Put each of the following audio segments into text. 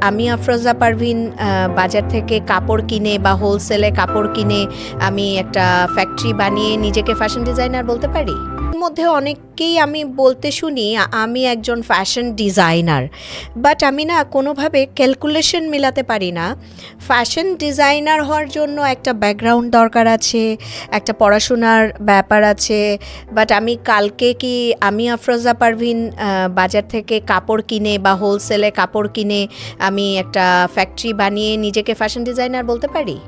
আমি আফরোজা পারভিন বাজার থেকে কাপড় কিনে বা হোলসেলে কাপড় কিনে আমি একটা ফ্যাক্টরি বানিয়ে নিজেকে ফ্যাশন ডিজাইনার বলতে পারি। এর মধ্যে অনেককেই আমি বলতে শুনি আমি একজন ফ্যাশন ডিজাইনার, বাট আমি না কোনোভাবে ক্যালকুলেশন মেলাতে পারি না। ফ্যাশন ডিজাইনার হওয়ার জন্য একটা ব্যাকগ্রাউন্ড দরকার আছে, একটা পড়াশোনার ব্যাপার আছে। বাট আমি আফরোজা পারভিন বাজার থেকে কাপড় কিনে বা হোলসেলে কাপড় কিনে আমি একটা ফ্যাক্টরি বানিয়ে নিজেকে ফ্যাশন ডিজাইনার বলতে পারি।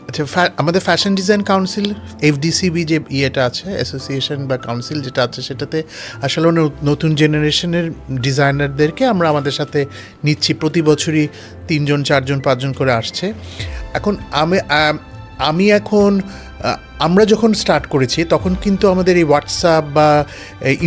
আচ্ছা, আমাদের ফ্যাশন ডিজাইন কাউন্সিল এফডিসিবি যে ইয়েটা আছে, অ্যাসোসিয়েশন বা কাউন্সিল যেটা আছে, সেটাতে আসলে নতুন জেনারেশনের ডিজাইনারদেরকে আমরা আমাদের সাথে নিচ্ছি। প্রতি বছরই 3জন 4জন 5জন করে আসছে। এখন আমি এখন আমরা যখন স্টার্ট করেছি তখন কিন্তু আমাদের এই হোয়াটসঅ্যাপ বা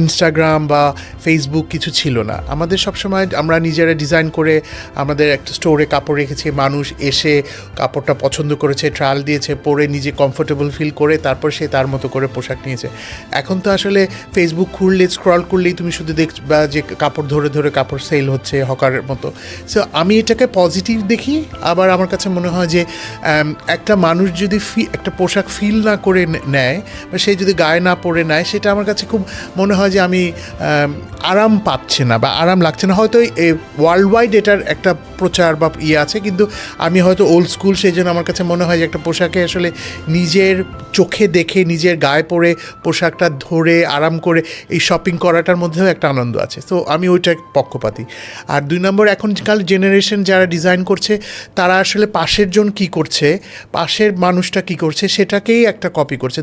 ইনস্টাগ্রাম বা ফেসবুক কিছু ছিল না। আমাদের সবসময় আমরা নিজেরা ডিজাইন করে আমাদের একটা স্টোরে কাপড় রেখেছি, মানুষ এসে কাপড়টা পছন্দ করেছে, ট্রায়াল দিয়েছে, পরে নিজে কমফোর্টেবল ফিল করে তারপর সে তার মতো করে পোশাক নিয়েছে। এখন তো আসলে ফেসবুক খুললে, স্ক্রল করলেই তুমি শুধু দেখবা যে কাপড় ধরে ধরে কাপড় সেল হচ্ছে হকারের মতো। সো আমি এটাকে পজিটিভ দেখি। আবার আমার কাছে মনে হয় যে একটা মানুষ যদি একটা পোশাক ফিল না করে নেয় বা সে যদি গায়ে না পরে নেয়, সেটা আমার কাছে খুব মনে হয় যে আমি আরাম পাচ্ছে না বা আরাম লাগছে না। হয়তো ওয়ার্ল্ড ওয়াইড এটার একটা প্রচার বা আছে, কিন্তু আমি হয়তো ওল্ড স্কুল, সেই জন্য আমার কাছে মনে হয় যে একটা পোশাকে আসলে নিজের চোখে দেখে নিজের গায়ে পরে পোশাকটা ধরে আরাম করে এই শপিং করাটার মধ্যেও একটা আনন্দ আছে। তো আমি ওইটা পক্ষপাতী। আর 2 নম্বর, এখনকার জেনারেশন যারা ডিজাইন করছে তারা আসলে পাশের জন কী করছে, পাশের মানুষটা কী করছে সেটাকেই একটা কপি করছে।